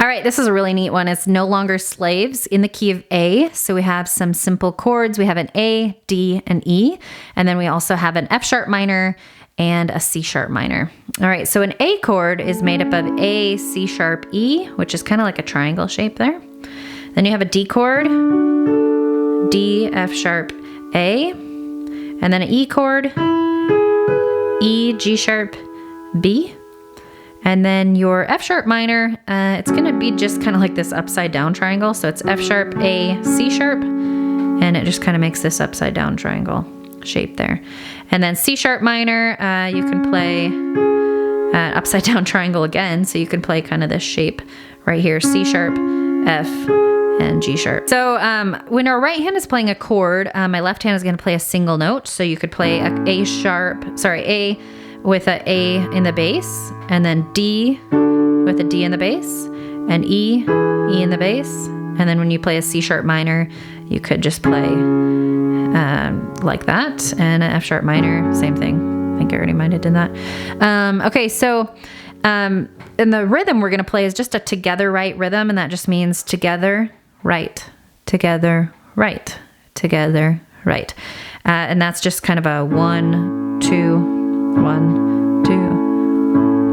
All right, this is a really neat one. It's No Longer Slaves in the key of A. So we have some simple chords. We have an A, D, and E. And then we also have an F sharp minor and a C sharp minor. All right, so an A chord is made up of A, C sharp, E, which is kind of like a triangle shape there. Then you have a D chord, D, F sharp, A, and then an E chord, E, G sharp, B. And then your F sharp minor, it's gonna be just kind of like this upside down triangle. So it's F sharp, A, C sharp, and it just kind of makes this upside down triangle shape there. And then C sharp minor, you can play upside down triangle again. So you can play kind of this shape right here, C sharp, F, and G sharp. So when our right hand is playing a chord, my left hand is gonna play a single note. So you could play A with a A in the bass, and then D with a D in the bass, and E in the bass. And then when you play a C sharp minor, you could just play like that, and an F sharp minor, same thing. I think I already might have done that. Okay, so and the rhythm we're gonna play is just a together right rhythm, and that just means together, right, together, right, together, right. And that's just kind of a 1, 2, 1, 2.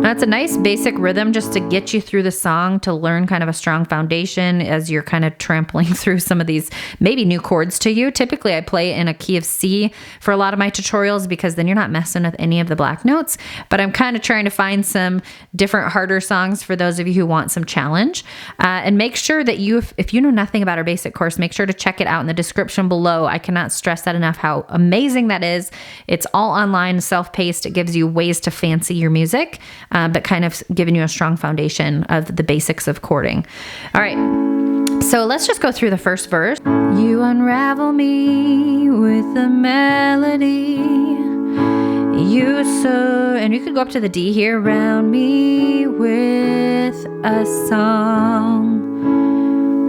That's a nice basic rhythm just to get you through the song, to learn kind of a strong foundation as you're kind of trampling through some of these maybe new chords to you. Typically I play in a key of C for a lot of my tutorials because then you're not messing with any of the black notes, but I'm kind of trying to find some different harder songs for those of you who want some challenge. And make sure that if you know nothing about our basic course, make sure to check it out in the description below. I cannot stress that enough, how amazing that is. It's all online, self-paced. It gives you ways to fancy your music. But kind of giving you a strong foundation of the basics of chording. All right, so let's just go through the first verse. You unravel me with a melody. And you could go up to the D here. Round me with a song.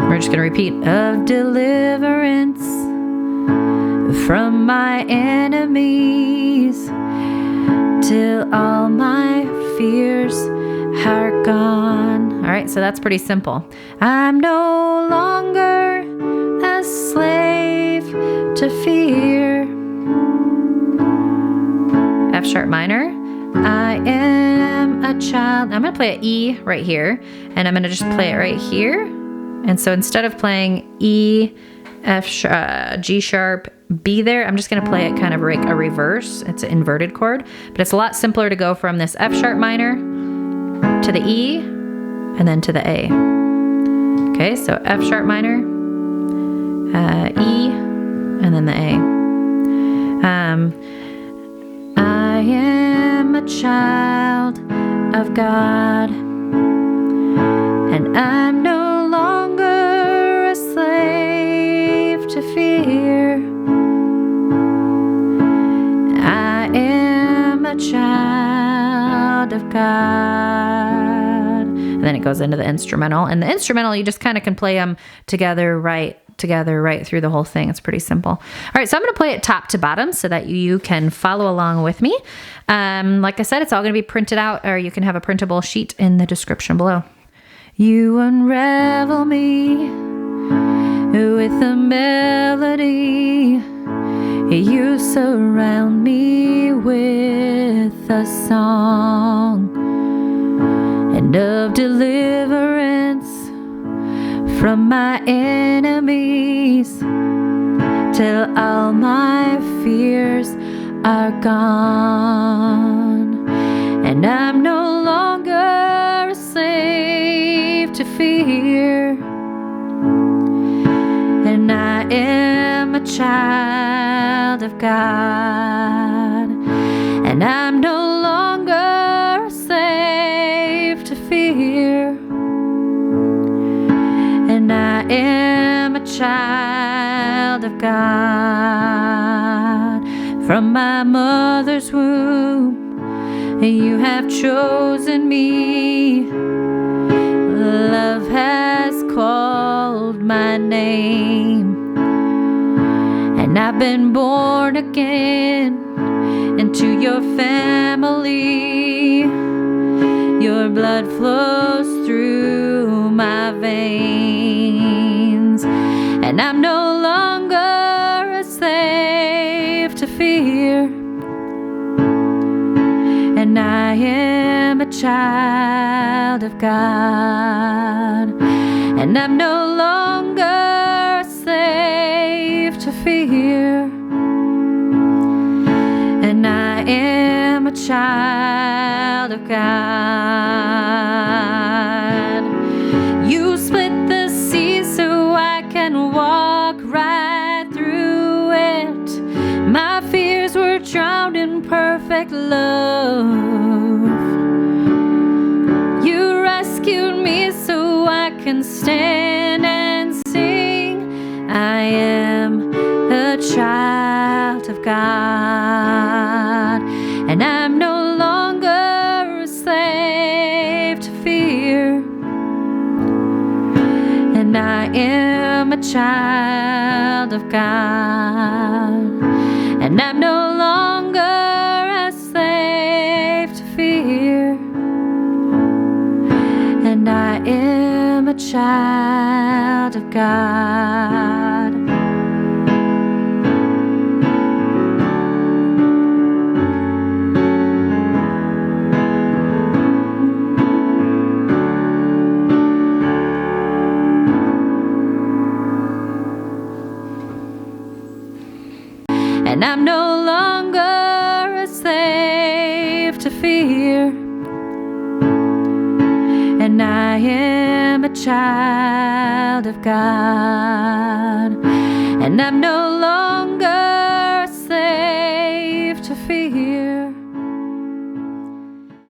We're just gonna repeat. Of deliverance from my enemies, till all my fears are gone. All right, so that's pretty simple. I'm no longer a slave to fear. F sharp minor. I am a child. I'm gonna play an E right here, and I'm gonna just play it right here. And so instead of playing E, G sharp, B there, I'm just gonna play it kind of like a reverse. It's an inverted chord, but it's a lot simpler to go from this F sharp minor to the E and then to the A. Okay, so F sharp minor, E, and then the A. I am a child of God, and I'm no longer a slave to fear. I am a child of God. And then it goes into the instrumental. And the instrumental, you just kind of can play them together, right through the whole thing. It's pretty simple. All right, so I'm going to play it top to bottom so that you can follow along with me. Like I said, it's all going to be printed out, or you can have a printable sheet in the description below. You unravel me with a melody. You surround me with a song, and of deliverance from my enemies, till all my fears are gone. And I'm no longer a slave to fear, and I am a child of God. And I'm no longer a slave to fear, and I am a child of God. From my mother's womb, you have chosen me. Love has called my name, and I've been born again into your family. Your blood flows through my my veins. And I'm no longer a slave to fear. And I am a child of God. And I'm no longer a slave to fear. And I am a child of God. You split the sea so I can walk right through it. My fears were drowned in perfect love. You rescued me so I can stand and sing. I am a child of God, and I'm no longer a slave to fear. And I am a child of God, and I'm no longer a slave to fear. And I am a child of God. And I'm no longer a slave to fear. And I am a child of God. And I'm no longer